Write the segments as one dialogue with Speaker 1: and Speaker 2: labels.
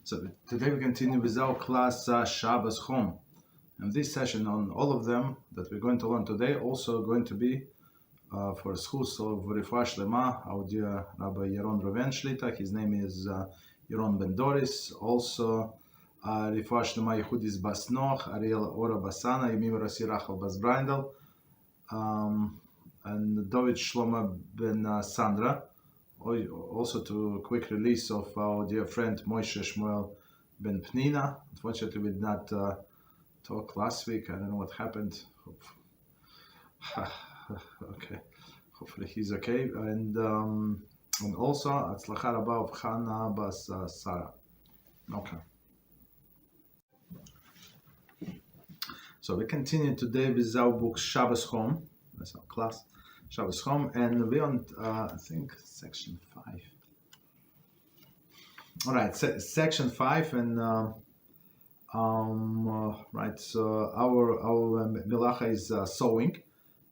Speaker 1: So today we continue with our class Shabbos Home. And this session on all of them that we're going to learn today also going to be for schus of Refuah Shlema, our dear Rabbi Yaron Roven Shlita. His name is Yaron Ben Doris. Also Refuah Shlema Yehudis Bas Noach, Ariel Ora Basana, Yemim Rasi Rachel Bas Brindel, and David Shlomo Ben Sandra. Also to quick release of our dear friend Moshe Shmuel Ben Pnina. Unfortunately, we did not talk last week. I don't know what happened. Okay, hopefully he's okay. And also Atzlacha Rabba of Chana Bas Sarah. Okay. So we continue today with our book Shabbos Home. That's our class. Shabbos Home, and we're on, I think, section 5. All right, section 5, and right. So our Melachah is sowing,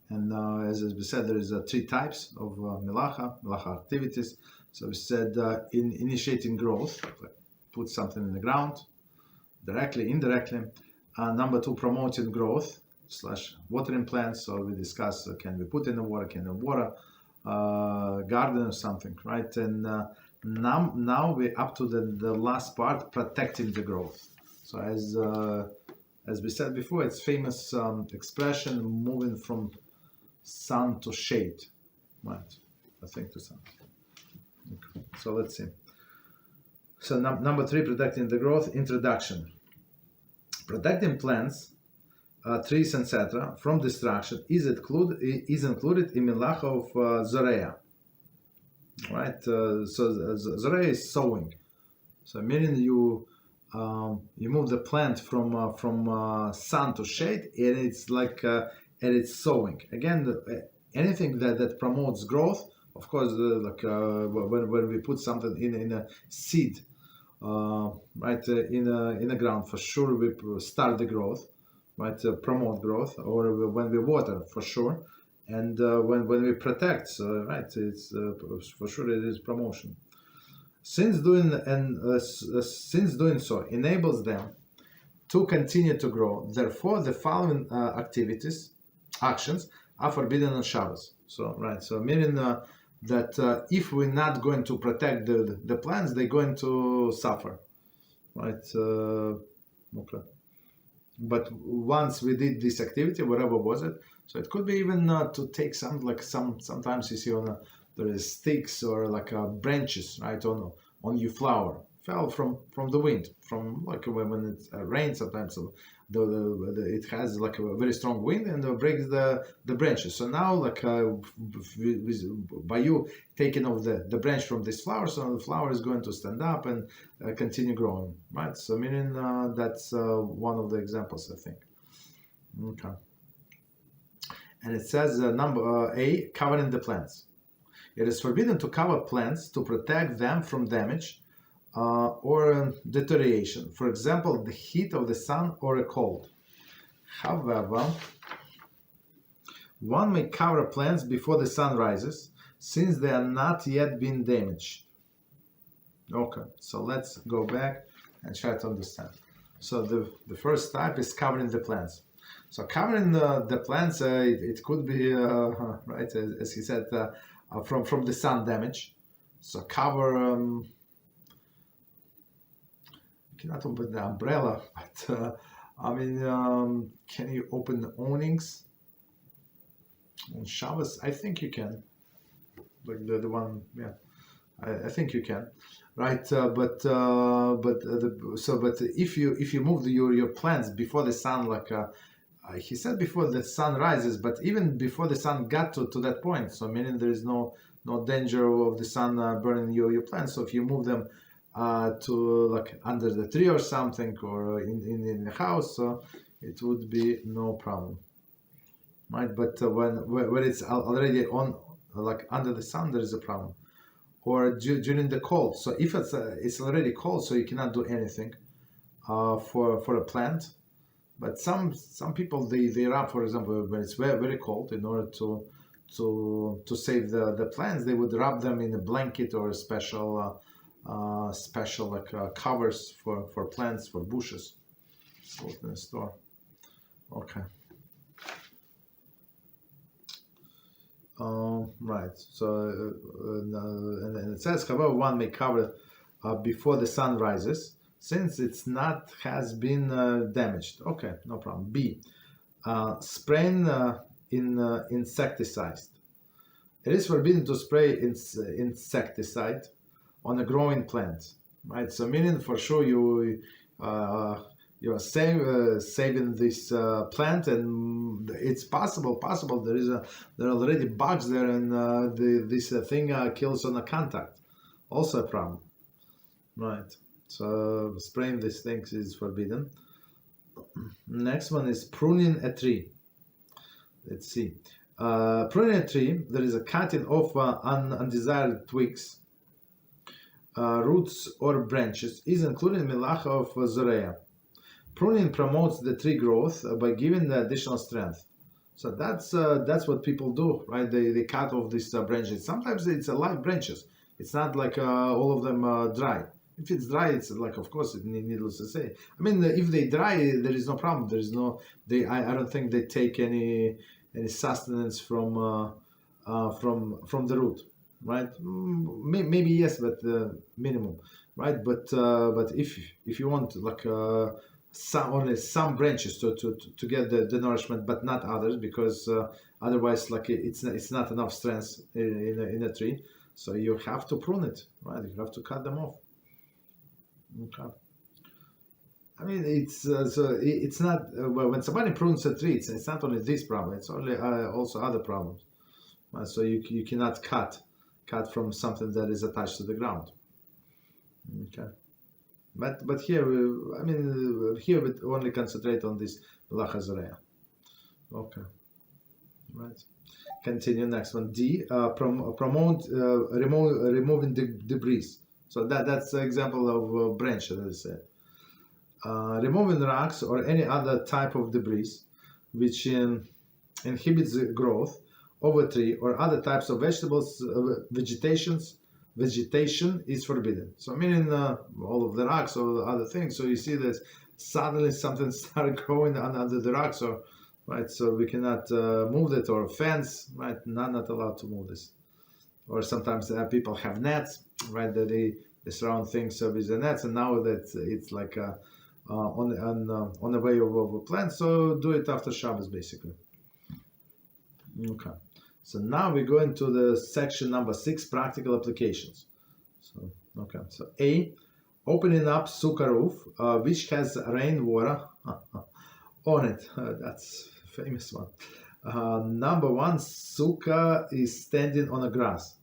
Speaker 1: and as we said, there is 3 types of Melachah activities. So we said in initiating growth, put something in the ground, directly, indirectly. Number 2, promoting growth / watering plants. So we discuss can we put in the water, can we water garden or something, right? And now we're up to the last part, protecting the growth. So as we said before, it's famous expression, moving from sun to shade, right? I think to sun. Okay. So let's see. So number 3, protecting the growth. Introduction. Protecting plants, trees, etc., from destruction is included in Melachah of Zoreah. Right? So Zoreah is sowing. So meaning you move the plant from sun to shade, and it's like and it's sowing. Again, anything that promotes growth. Of course, when we put something in a seed, right, in the ground, for sure we start the growth. Right, promote growth, or when we water, for sure, and when we protect, right, it's for sure it is promotion. Since doing so enables them to continue to grow, therefore the following actions are forbidden on Shabbos. So right, so meaning that if we're not going to protect the plants, they're going to suffer, right? Okay. But once we did this activity, whatever was it, so it could be even to take sometimes you see there is sticks or branches, right, on your flower, fell from the wind, from when it rains sometimes. So it has a very strong wind and breaks the branches. So now by you taking off the branch from this flower, so the flower is going to stand up and continue growing, right? So meaning that's one of the examples, I think. Okay. And it says number A, covering the plants. It is forbidden to cover plants to protect them from damage or deterioration, for example, the heat of the sun or a cold. However, one may cover plants before the sun rises, since they are not yet been damaged. Okay, so let's go back and try to understand. So the first type is covering the plants. So covering the plants, it could be right, as he said, from the sun damage. So cover. Cannot open the umbrella, but I mean, can you open the awnings on Shabbos? I think you can, like the one, yeah, I think you can, right? But if you move your plants before the sun, he said before the sun rises, but even before the sun got to that point, so meaning there is no danger of the sun burning your plants. So if you move them to under the tree or something, or in the house, so it would be no problem, right? But when it's already on under the sun, there is a problem, or during the cold. So if it's already cold, so you cannot do anything for a plant. But some people they wrap, for example, when it's very, very cold, in order to save the plants, they would wrap them in a blanket or a special special covers for plants, for bushes. Sold in the store. Okay. Right. So and it says, however, one may cover before the sun rises, since it's not has been damaged. Okay, no problem. B. Spraying insecticide. It is forbidden to spray insecticide on a growing plant, right? So meaning for sure you're saving this plant, and it's possible there are already bugs there, and this thing kills on a contact. Also a problem, right? So spraying these things is forbidden. Next one is pruning a tree. Let's see. Pruning a tree, there is a cutting off undesired twigs, roots or branches, is included in Melachah of Zoreah. Pruning promotes the tree growth by giving the additional strength. So that's what people do, right? They cut off these branches. Sometimes it's live branches. It's not like all of them dry. If it's dry, it's like, of course, needless to say. I mean, if they dry, there is no problem. There is no. I don't think they take any sustenance from the root, right? Maybe yes, but minimum, right? But if you want like only some branches to get the nourishment, but not others, because otherwise like it's not enough strength in a tree, so you have to prune it, right? You have to cut them off. Okay. I mean, it's not well, when somebody prunes a tree, it's not only this problem; it's only also other problems. So you cannot cut from something that is attached to the ground. Okay. But here, here we only concentrate on this Melachah Zoreah. Okay, right. Continue. Next one. D. Promote removing debris. So that's an example of a branch, as I said. Removing rocks or any other type of debris which inhibits the growth of a tree or other types of vegetables, vegetation is forbidden. So meaning all of the rocks or other things. So you see that suddenly something started growing under the rocks, or right. So we cannot move it, or fence, right? Not allowed to move this. Or sometimes people have nets, right? That they surround things with the nets, and now that it's like on the way of a plant. So do it after Shabbos, basically. Okay. So now we go into the section number 6, practical applications. So okay. So A, opening up Succah roof, which has rainwater on it. That's a famous one. Number 1, Succah is standing on the grass.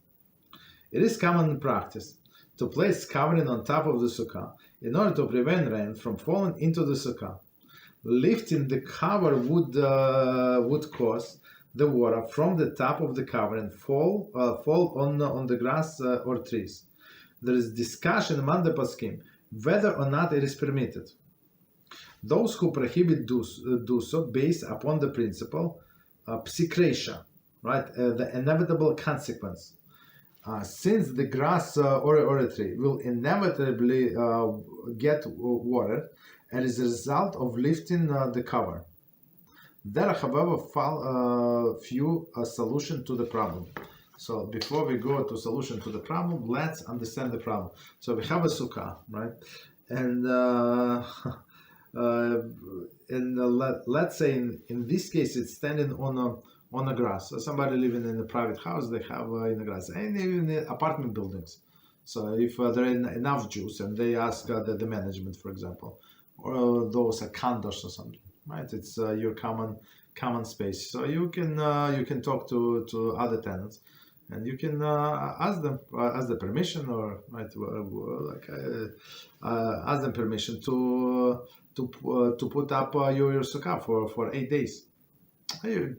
Speaker 1: It is common practice to place covering on top of the Succah in order to prevent rain from falling into the Succah. Lifting the cover would cause the water from the top of the cover and fall on the grass or trees. There is discussion among the poskim whether or not it is permitted. Those who prohibit do so based upon the principle psikresha, right? The inevitable consequence. Since the grass or a tree will inevitably get water as a result of lifting the cover. There are, however, few solution to the problem. So before we go to solution to the problem, let's understand the problem. So we have a Succah, right? And let's say in this case it's standing on the grass. So somebody living in a private house, they have in the grass, and even in apartment buildings. So if there are enough Jews and they ask the management, for example, or those are condos or something, right? It's your common space. So you can talk to other tenants, and you can ask the permission, or right, ask them permission to put up your Succah for 8 days.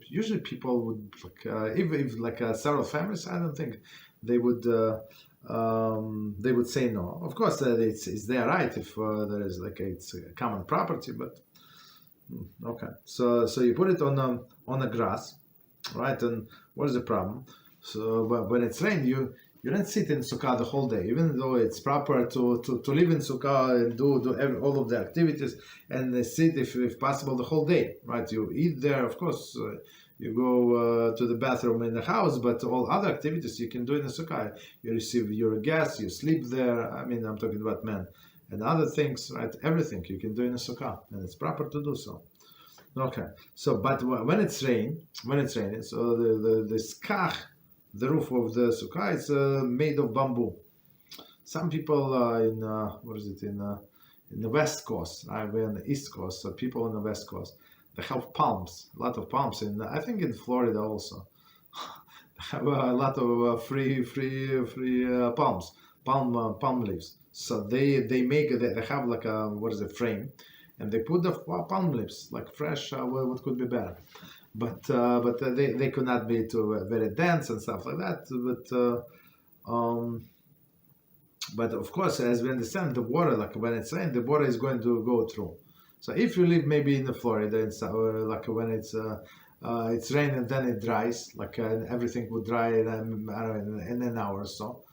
Speaker 1: Usually people would if like several families, I don't think they would say no. Of course, it's their right if there is it's a common property, but okay. So you put it on the grass, right? And what is the problem? So when it's rain, you don't sit in Sukkah the whole day, even though it's proper to live in Sukkah and do all of the activities and sit, if possible, the whole day, right? You eat there, of course, you go to the bathroom in the house, but all other activities you can do in the Sukkah. You receive your guests, you sleep there. I mean, I'm talking about men. And other things, right? Everything you can do in the Sukkah, and it's proper to do so. Okay, so but when it's raining, so the skach, the roof of the sukkah, is made of bamboo. Some people in the west coast, we're on the east coast, so people on the west coast, they have palms, a lot of palms, and I think in Florida also, they have a lot of free palms, palm leaves. So they have like a frame, and they put the palm leaves like fresh. What could be better? But they could not be too very dense and stuff like that. But of course, as we understand, the water, like when it's rain, the water is going to go through. So if you live maybe in the Florida, like when it's rain and then it dries, like everything would dry in an hour or so,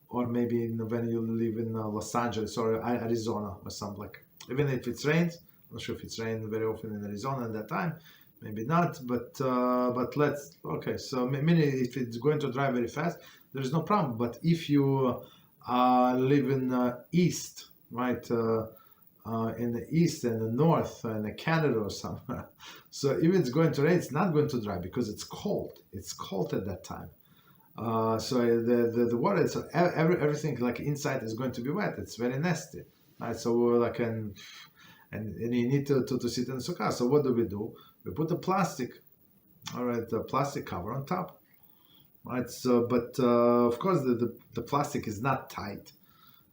Speaker 1: or maybe when you live in Los Angeles or Arizona or something like. Even if it rains, I'm not sure if it's rained very often in Arizona at that time, maybe not. But so meaning if it's going to dry very fast, there's no problem. But if you live in the east, right, in the east and the north and Canada or somewhere, so if it's going to rain, it's not going to dry because it's cold. It's cold at that time. So the water, so everything like inside is going to be wet. It's very nasty. Right, so like and you need to sit in the sukkah. So what do? We put the plastic, all right, the plastic cover on top, right? So, but of course the plastic is not tight,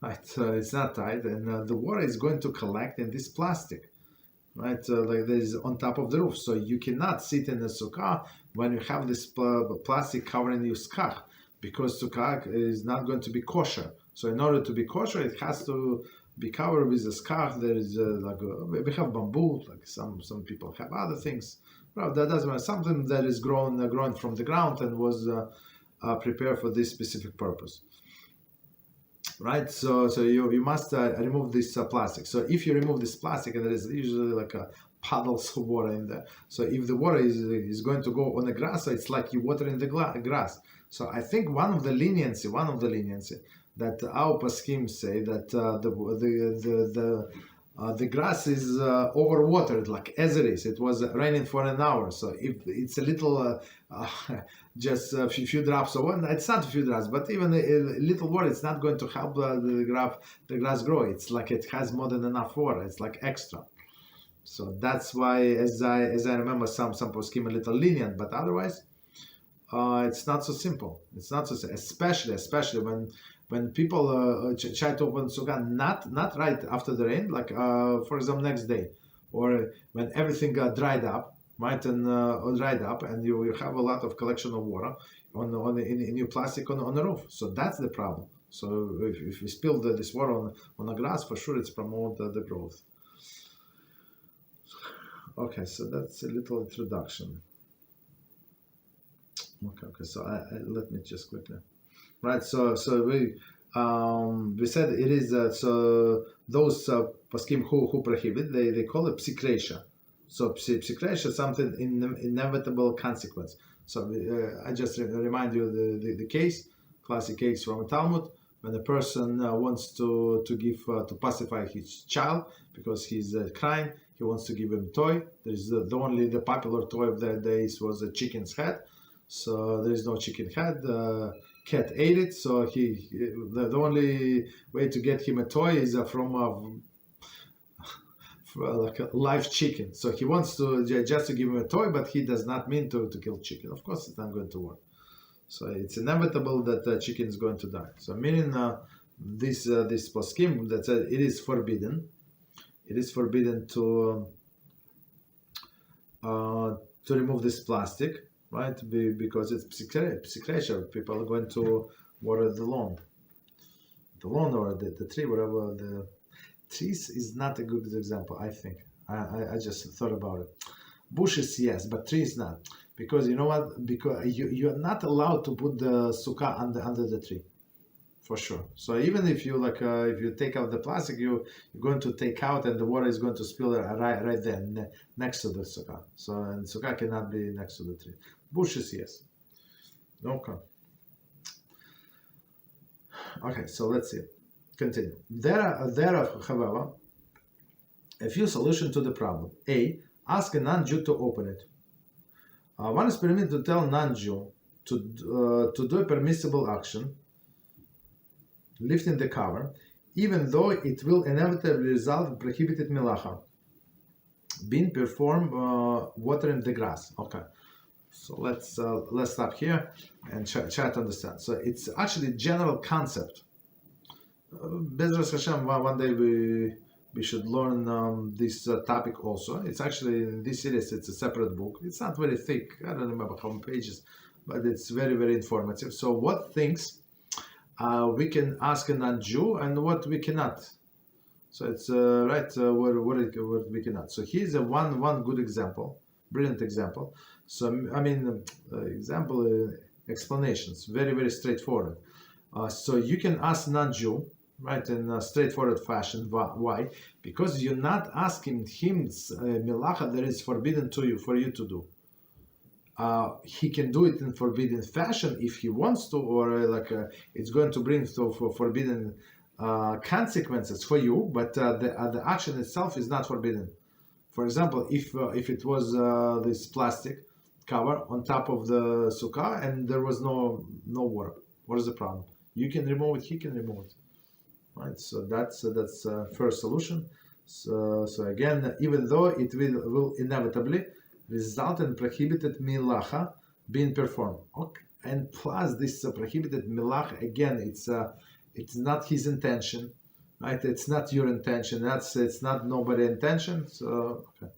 Speaker 1: right? It's not tight, and the water is going to collect in this plastic, right? Like this on top of the roof. So you cannot sit in the sukkah when you have this plastic covering your sukkah, because sukkah is not going to be kosher. So in order to be kosher, it has to be covered with a scarf. There is we have bamboo, like some people have other things. Well, that doesn't matter. Something that is grown from the ground and was prepared for this specific purpose, right? So you must remove this plastic. So if you remove this plastic, and there is usually like a puddles of water in there. So if the water is going to go on the grass, so it's like you water in the grass. So I think one of the leniency that our poskim say that the grass is overwatered, like as it is. It was raining for an hour, so if it's a little, just a few drops of water, it's not a few drops, but even a little water, it's not going to help the grass grow. It's like it has more than enough water. It's like extra. So that's why, as I remember, some poskim a little lenient, but otherwise, it's not so simple. It's not so simple, especially when people try to open sukkah not right after the rain, like for example next day, or when everything got dried up, right, and you have a lot of collection of water in your plastic on the roof. So that's the problem. So if you spill this water on the grass, for sure it's promote the growth. Okay, so that's a little introduction. Okay. So let me just quickly. Right. So we said it is so those poskim who prohibit, they call it psikresha. So psikresha is something inevitable consequence. So I just remind you the case, classic case from Talmud, when a person wants to give to pacify his child because he's crying. He wants to give him toy. There's the popular toy of the days was a chicken's head. So there is no chicken head. Cat ate it. So the only way to get him a toy is from like a live chicken. So he wants to just to give him a toy, but he does not mean to kill chicken. Of course, it's not going to work. So it's inevitable that the chicken is going to die. So meaning this poskim that said it is forbidden. It is forbidden to remove this plastic, right? Because it's psikresha. People are going to water the lawn or the tree, whatever. The trees is not a good example, I think. I just thought about it. Bushes, yes, but trees not. Because you know what? Because you're not allowed to put the sukkah under the tree. For sure. So even if you if you take out the plastic, you're going to take out, and the water is going to spill right there next to the sukkah. So and sukkah cannot be next to the tree. Bushes, yes. Okay. Okay. So let's see. Continue. There are, however, a few solutions to the problem. A. Ask a non-Jew to open it. One is permitted to tell non-Jew to do a permissible action, lifting the cover, even though it will inevitably result in prohibited Melachah being performed watering the grass. Okay, so let's stop here and try to understand. So it's actually general concept. BeEzrat HaShem, one day we should learn this topic also. It's actually in this series. It's a separate book. It's not very thick. I don't remember how many pages, but it's very, very informative. So what things we can ask a non-Jew and what we cannot. So it's what we cannot. So here's a one good example, brilliant example. So I mean, explanations, very, very straightforward. So you can ask non-Jew, right, in a straightforward fashion. Why? Because you're not asking him Melachah that is forbidden to you for you to do. He can do it in forbidden fashion if he wants to, or it's going to bring for forbidden consequences for you, but the action itself is not forbidden. For example, if it was this plastic cover on top of the sukkah and there was no water, what is the problem? You can remove it, he can remove it, right? So that's first solution. So again, even though it will inevitably result in prohibited Melachah being performed. Okay. And plus this prohibited Melachah, again, it's not his intention, right? It's not your intention. It's not nobody's intention. So okay.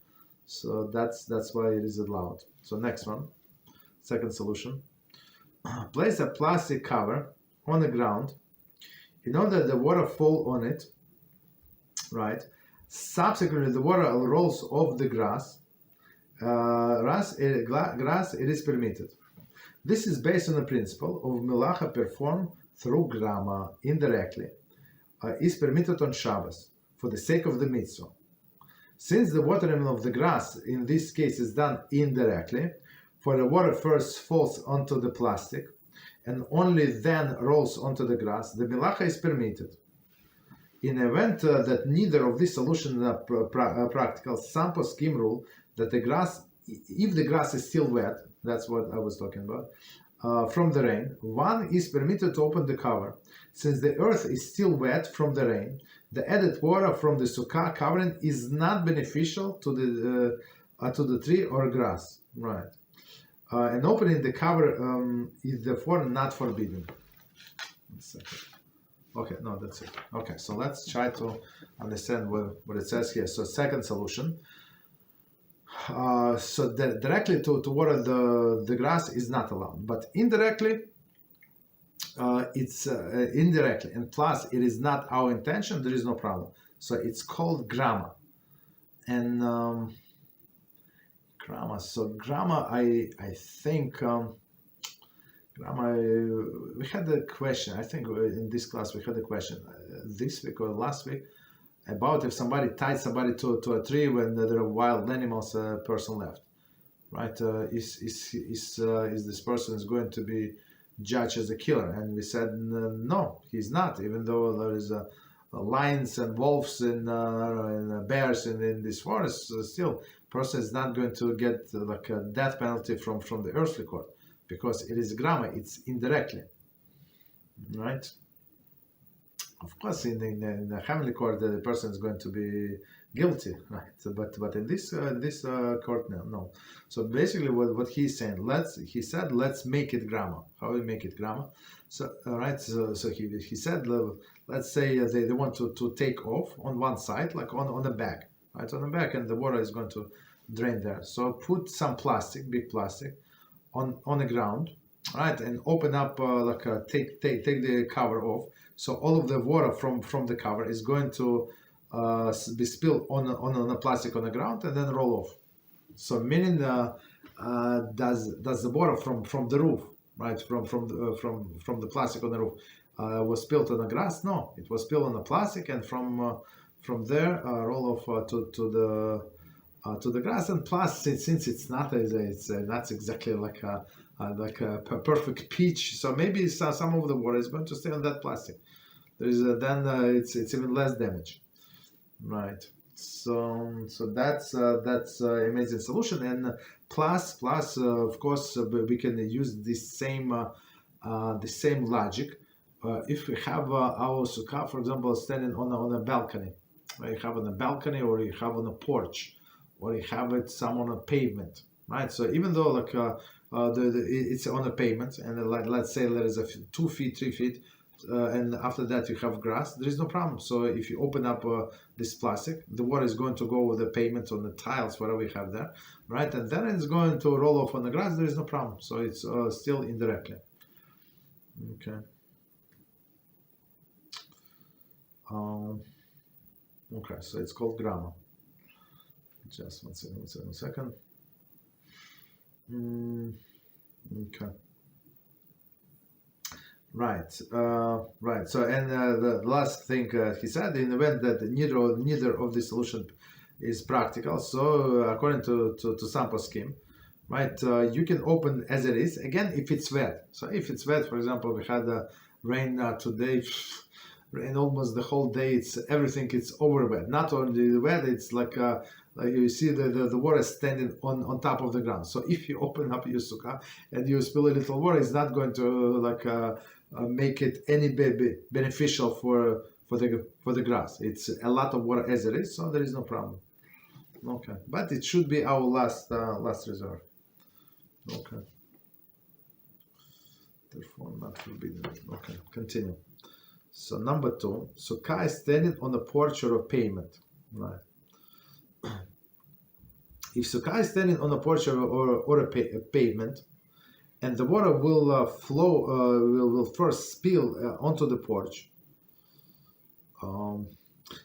Speaker 1: So that's why it is allowed. So next one, second solution. Place a plastic cover on the ground in order that the water fall on it, right? Subsequently, the water rolls off the grass. Grass, it is permitted. This is based on the principle of Melachah performed through grama indirectly is permitted on Shabbos for the sake of the mitzvah. Since the watering of the grass in this case is done indirectly, for the water first falls onto the plastic and only then rolls onto the grass, the Melachah is permitted. In the event that neither of these solutions are practical, some poskim rule that if the grass is still wet, that's what I was talking about, from the rain, one is permitted to open the cover. Since the earth is still wet from the rain, the added water from the sukkah covering is not beneficial to the tree or grass, right? And opening the cover is therefore not forbidden. Okay, no, that's it. Okay, so let's try to understand what it says here. So second solution. So directly to water the grass is not allowed, but indirectly, it's indirectly, and plus it is not our intention. There is no problem. So it's called grama, and grama. So grama, I think grama. We had a question. I think in this class we had a question this week or last week about if somebody tied somebody to a tree when there are wild animals, a person left, right? Is this person is going to be judged as a killer? And we said no, he's not. Even though there is lions and wolves and bears in this forest, still person is not going to get like a death penalty from the earthly court because it is grama. It's indirectly, right? Of course, in the heavenly court, the person is going to be guilty, right? So, but in this court, no. So basically, what he's saying, let's make it grama. How we make it grama? So right. So he said, let's say they want to take off on one side, like on the back, right? On the back, and the water is going to drain there. So put some plastic, big plastic, on the ground, right, and open up take the cover off. So all of the water from the cover is going to be spilled on the plastic on the ground and then roll off. So meaning does the water from the roof right? From the plastic on the roof. Was spilled on the grass? No, it was spilled on the plastic, and from there roll off to the grass. And plus, since it's not exactly like a perfect peach, so maybe some of the water is going to stay on that plastic. There is then it's even less damage, right? So that's amazing solution. And plus of course we can use the same logic if we have our sukkah, for example, standing on a balcony. You have on a balcony, or you have on a porch, or you have it some on a pavement, right? So even though like it's on a pavement, and let's say there is a 2 feet, 3 feet, and after that you have grass, there is no problem. So if you open up this plastic, the water is going to go with the pavement, on the tiles, whatever we have there, right? And then it's going to roll off on the grass. There is no problem. So it's still indirectly. Okay. Okay, so it's called grammar. Just one second. Okay. Right. So, and the last thing he said, in the event that neither of the solution is practical, so according to sample scheme, right, you can open as it is. Again, if it's wet. So if it's wet, for example, we had rain today. Rain almost the whole day. It's everything. It's over wet. Not only the wet. It's like you see the water standing on top of the ground. So if you open up your sukkah and you spill a little water, it's not going to make it any beneficial for the grass. It's a lot of water as it is, so there is no problem. Okay, but it should be our last resort. Okay. Therefore, not forbidden. Okay, continue. So number 2, sukkah is standing on a porch or a pavement, right? If sukkah is standing on a porch or a pavement, and the water will flow, will first spill onto the porch.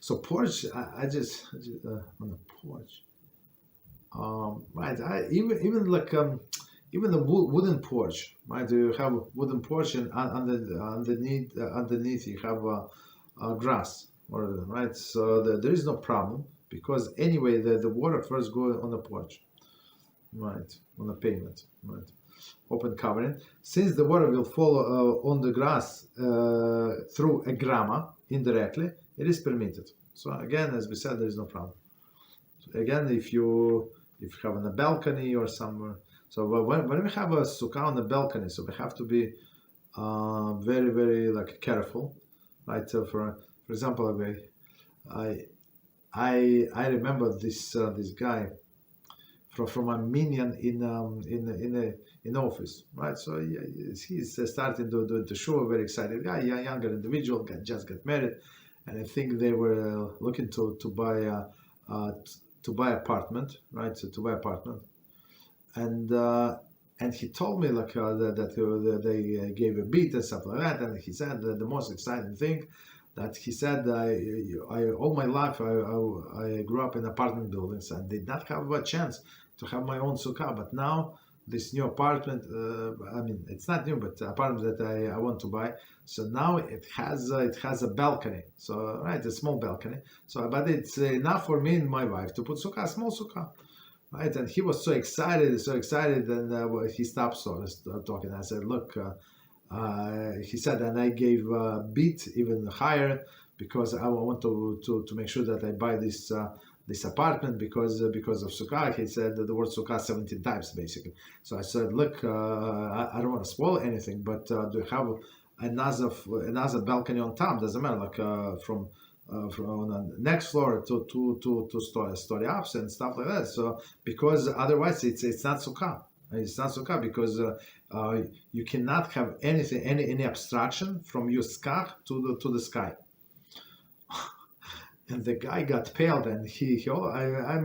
Speaker 1: So porch, I just on the porch, right? Even the wooden porch, right? You have a wooden porch, and underneath you have grass, right? So there is no problem, because anyway the water first goes on the porch, right? On the pavement, right? Open covering. Since the water will fall on the grass through a grama indirectly, it is permitted. So again, as we said, there is no problem. So again, if you have on a balcony or somewhere. So when we have a sukkah on the balcony, so we have to be very, very careful, right? So for example, I remember this guy from Armenian in office, right? So he's starting to do the show, very excited guy, younger individual, just got married, and I think they were looking to buy apartment, right? So to buy apartment. And he told me that they gave a beat and stuff like that, and he said that the most exciting thing that he said, I all my life I grew up in apartment buildings and did not have a chance to have my own sukkah, but now this new apartment, I mean it's not new, but the apartment that I want to buy, so now it has a balcony, so right, a small balcony, so but it's enough for me and my wife to put sukkah, small sukkah. Right, and he was so excited, and he stopped talking. I said, "Look," he said, and I gave beat even higher, because I want to make sure that I buy this apartment because of Sukkah. He said the word Sukkah 17 times basically. So I said, "Look, I don't want to spoil anything, but do you have another balcony on top? Doesn't matter, from the next floor to story ups and stuff like that." So because otherwise it's not sukkah. It's not sukkah because you cannot have any abstraction from your skach to the sky. And the guy got pale, and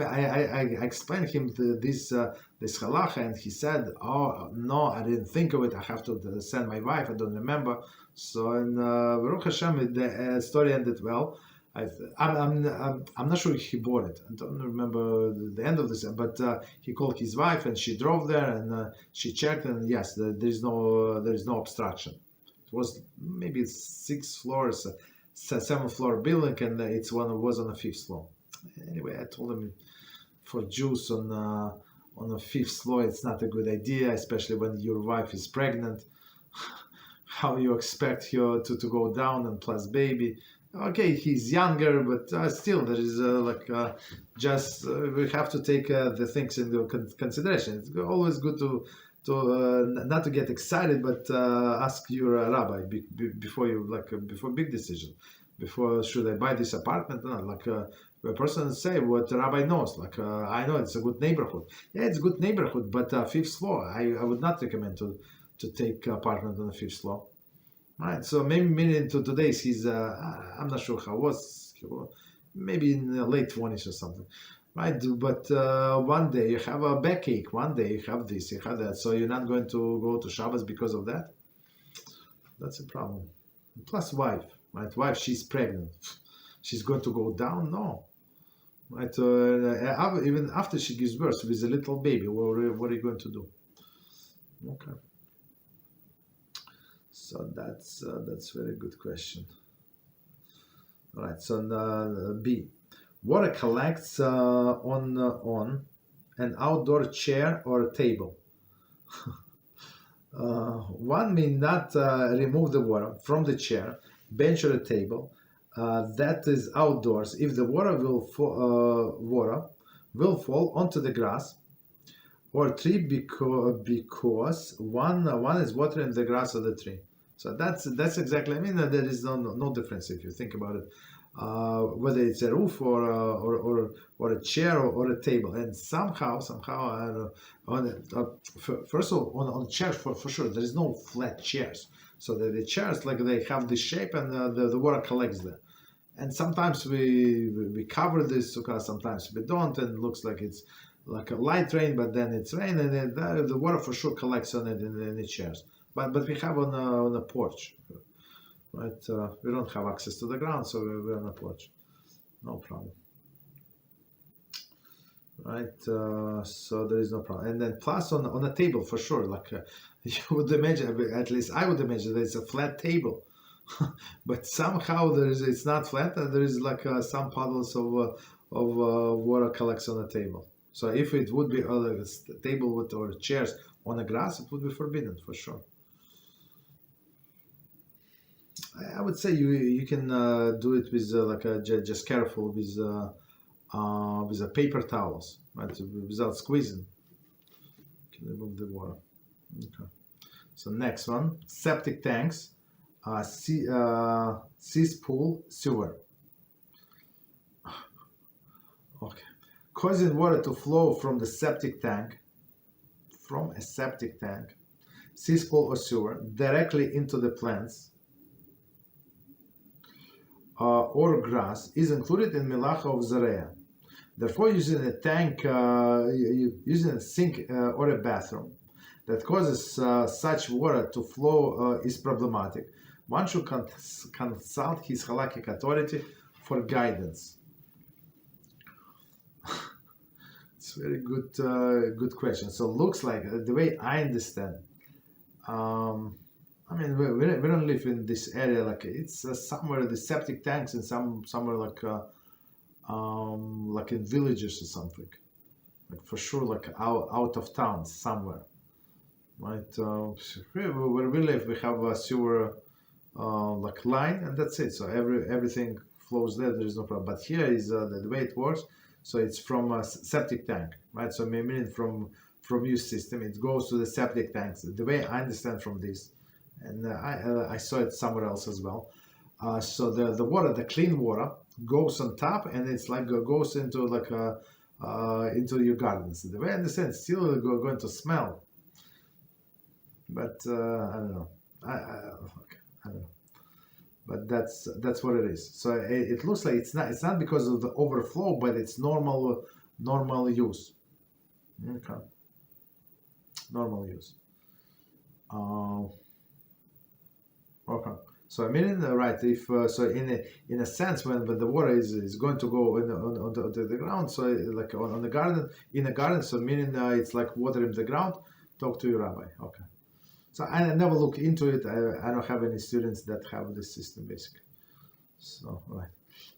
Speaker 1: I explained him this halacha, and he said, "Oh no, I didn't think of it. I have to send my wife. I don't remember." So in Baruch Hashem, the story ended well. I'm not sure if he bought it. I don't remember the end of this, but he called his wife and she drove there and she checked, and yes, there is no obstruction. It was maybe 6 floors, 7 floor building, and was on the 5th floor. Anyway, I told him for Jews on the 5th floor, it's not a good idea, especially when your wife is pregnant. How you expect her to go down, and plus baby. Okay, he's younger, but still, there is we have to take the things into consideration. It's always good to not to get excited, but ask your rabbi before you before big decision. Before should I buy this apartment? No, a person say what the rabbi knows. I know it's a good neighborhood. Yeah, it's a good neighborhood, but 5th floor. I would not recommend to take apartment on the 5th floor. Right, so maybe into today's I'm not sure how maybe in the late 20s or something, right? But one day you have a backache, one day you have this, you have that, so you're not going to go to Shabbos because of that. That's a problem. Plus wife, right? Wife, she's pregnant, she's going to go down? No, right? Even after she gives birth with a little baby, what are you going to do? Okay. So that's very good question. All right. So B, water collects on an outdoor chair or table. One may not remove the water from the chair, bench, or a table that is outdoors if the water will fall onto the grass or tree because one is watering the grass of the tree. So that's exactly. I mean, there is no difference if you think about it, whether it's a roof or a chair or a table. And somehow first of all, on chairs for sure there is no flat chairs. So the chairs they have this shape, and the water collects there. And sometimes we cover this sukkah, sometimes we don't, and it looks like it's like a light rain, but then it's rain, and the water for sure collects on it in the chairs. But we have on a porch, right? We don't have access to the ground, so we're on a porch, no problem, right? So there is no problem. And then plus on a table for sure, you would imagine, at least I would imagine, there's a flat table. But somehow it's not flat, and there is some puddles of water collects on the table. So if it would be a table or chairs on the grass, it would be forbidden for sure. I would say you can do it with just careful with a paper towels, right? Without squeezing. You can remove the water. Okay. So next one, septic tanks. Cesspool sewer. Okay. Causing water to flow from a septic tank, cesspool or sewer, directly into the plants or grass is included in Melachah of Zareya. Therefore, using a tank, using a sink or a bathroom that causes such water to flow is problematic. One should consult his halakhic authority for guidance. It's a very good question. So looks like the way I understand. I mean, we don't live in this area. It's somewhere the septic tanks in somewhere like in villages or something. For sure, out of town somewhere, right? Where we live, we have a sewer line, and that's it. So everything flows there. There is no problem. But here is the way it works. So it's from a septic tank, right? So meaning from your system, it goes to the septic tanks. The way I understand from this, and I saw it somewhere else as well. So the water, the clean water, goes on top, and it's goes into into your gardens. The way I understand, it's still going to smell. But I don't know. I don't know. But that's what it is. So it looks like it's not because of the overflow, but it's normal use. Okay. Normal use. Okay. So I mean, right? If so, in a sense, when the water is going to go on the ground, so like on the garden, in a garden, so meaning it's like watering the ground. Talk to your rabbi. Okay. So I never look into it. I don't have any students that have this system basically. So right.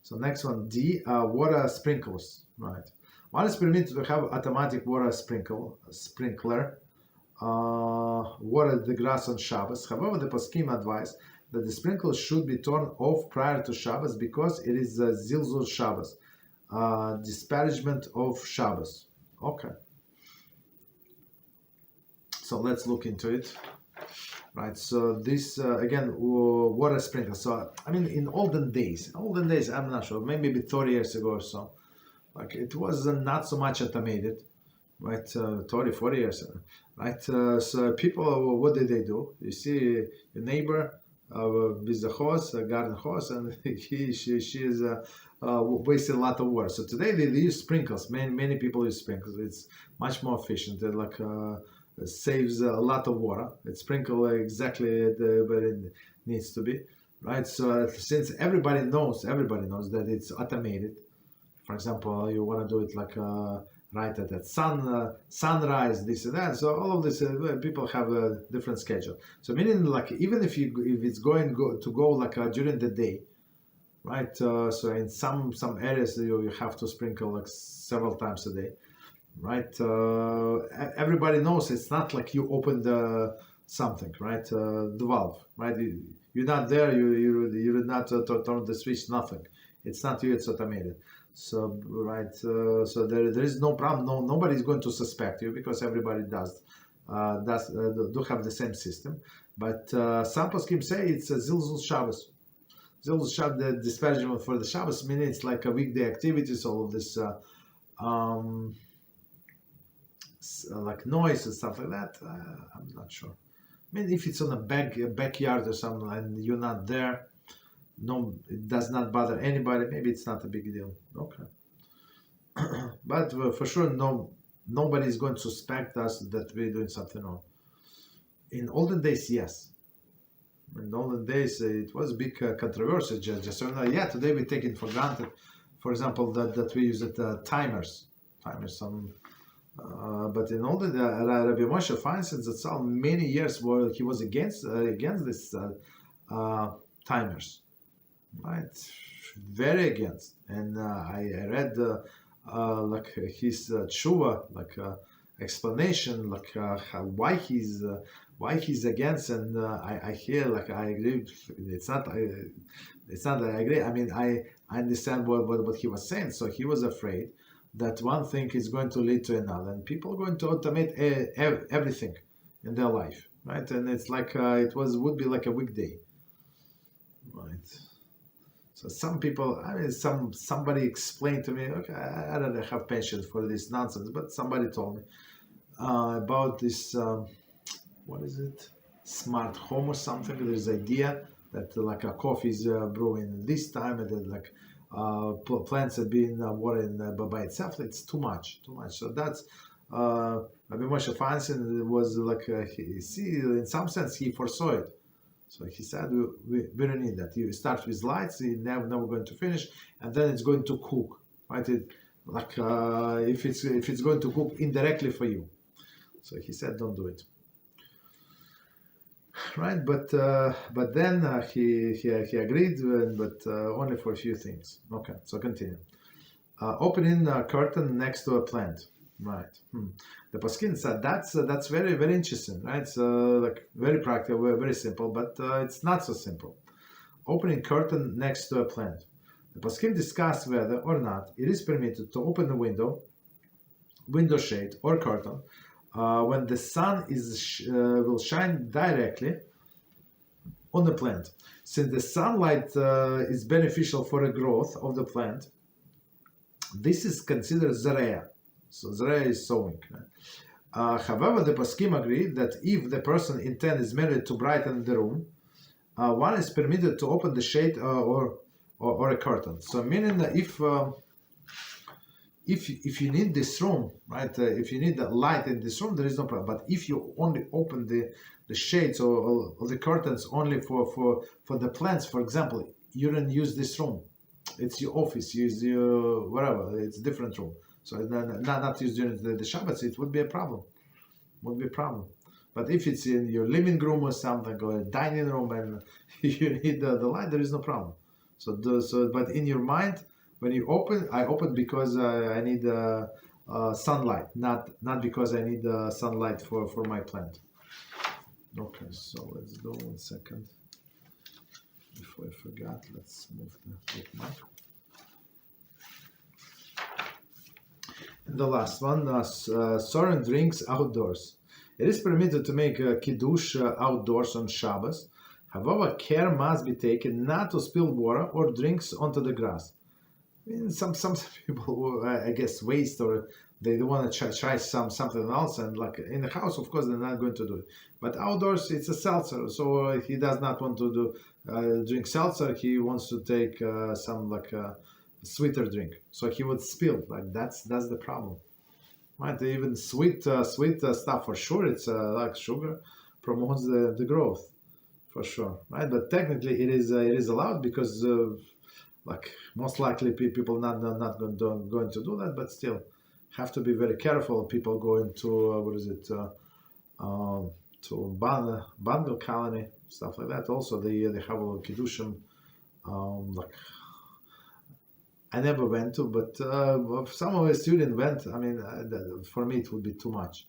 Speaker 1: So next one, D, water sprinklers. Right. One is permitted to have automatic water sprinkler. Water the grass on Shabbos. However, the poskim advise that the sprinkler should be turned off prior to Shabbos because it is zilzul Shabbos, disparagement of Shabbos. Okay. So let's look into it. Right. So this again, water sprinkler. So I mean, in olden days, I'm not sure, maybe 30 years ago or so, like it was not so much automated. Right, 30, 40 years ago, right? So people, what did they do? You see your neighbor with a hose, a garden hose, and she is wasting a lot of water. So today they use sprinkles. Many people use sprinkles. It's much more efficient. It like saves a lot of water. It sprinkles exactly where it needs to be, right? So since everybody knows that it's automated. For example, you want to do it like right at that sunrise, this and that. So all of this, people have a different schedule. So meaning like even if it's going to go like during the day, right? So in some areas you have to sprinkle like several times a day, right? Everybody knows it's not like you open the something, right? The valve, right? You're not there. You did not turn the switch. Nothing. It's not you. It's automated. So right, so there is no problem. Nobody's going to suspect you because everybody do have the same system. But some poskim say it's a zilzul Shabbos. Zilzul Shabbos, the disparagement for the Shabbos, meaning it's like a weekday activities, all of this like noise and stuff like that. I'm not sure. I mean, if it's on a backyard or something and you're not there. No, it does not bother anybody. Maybe it's not a big deal. Okay, but for sure, nobody is going to suspect us that we're doing something wrong. In olden days, yes. In olden days, it was a big controversy. Just so yeah, today we take it for granted. For example, that we use timers. But in olden days, Rabbi Moshe Feinstein Zatzal many years where he was against this timers. Right, very against, and I read like his tshuva, like explanation, like why he's against, and I hear like I agree. It's not that I agree. I mean I understand what he was saying. So he was afraid that one thing is going to lead to another, and people are going to automate everything in their life, right? And it's like would be like a weekday, right? So some people, I mean, somebody explained to me, okay, I don't have patience for this nonsense, but somebody told me about this, what is it, smart home or something. There's idea that like a coffee is brewing this time, and then like plants are being watered by itself. It's too much. So that's Rabbi Moshe Feinstein was like, in some sense, he foresaw it. So he said, we don't need that. You start with lights, you're never going to finish, and then it's going to cook, right? If it's going to cook indirectly for you. So he said, don't do it, right? But then he agreed, but only for a few things. Okay, so continue. Opening a curtain next to a plant. Right. The poskim said that's very, very interesting, right? So like very practical, very simple, but it's not so simple. Opening curtain next to a plant. The poskim discussed whether or not it is permitted to open the window shade or curtain when the sun will shine directly on the plant. Since the sunlight is beneficial for the growth of the plant, this is considered zareya. So Zera is sowing. However, the poskim agree that if the person intent is merely to brighten the room, one is permitted to open the shade or a curtain. So meaning that if you need this room, right? If you need the light in this room, there is no problem. But if you only open the shades or the curtains only for the plants, for example, you don't use this room. It's your office, use your whatever. It's a different room. So not used during the Shabbats, it would be a problem. Would be a problem. But if it's in your living room or something, or a dining room, and you need the light, there is no problem. But in your mind, when you open, I open because I need sunlight, not because I need sunlight for my plant. Okay, so let's go 1 second. Before I forgot, let's move the bookmark. And the last one, certain drinks outdoors. It is permitted to make kiddush outdoors on Shabbos. However, care must be taken not to spill water or drinks onto the grass. I mean, some people, I guess, waste, or they want to try something else, and like in the house, of course, they're not going to do it. But outdoors, it's a seltzer, so he does not want to do drink seltzer. He wants to take some like sweeter drink, so he would spill. Like that's the problem. Right, even sweet stuff for sure. It's like sugar promotes the growth, for sure. Right, but technically it is allowed because like most likely people not going to do that. But still, have to be very careful. People go into to bundle colony, stuff like that. Also they have a kiddushim like. I never went to, but some of the students went. I mean, for me it would be too much.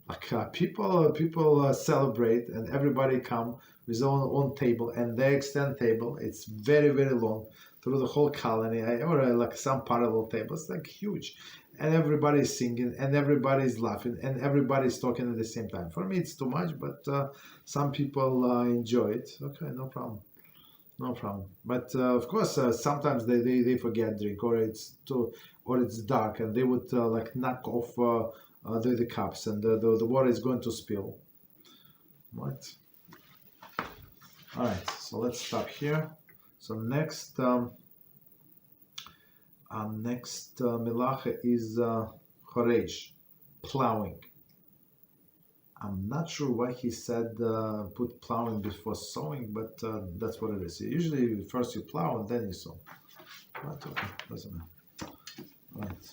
Speaker 1: Like people celebrate, and everybody come with own table, and they extend table. It's very long through the whole colony, or like some parallel tables, like huge, and everybody's singing, and everybody's laughing, and everybody's talking at the same time. For me, it's too much, but some people enjoy it. Okay, no problem. No problem. But of course, sometimes they forget drink, or it's dark, and they would like knock off the cups, and the water is going to spill. Right. All right. So let's stop here. So next Melachah is choresh, plowing. I'm not sure why he said put plowing before sowing, but that's what it is. Usually first you plow and then you sow. Right, okay, doesn't matter. Right.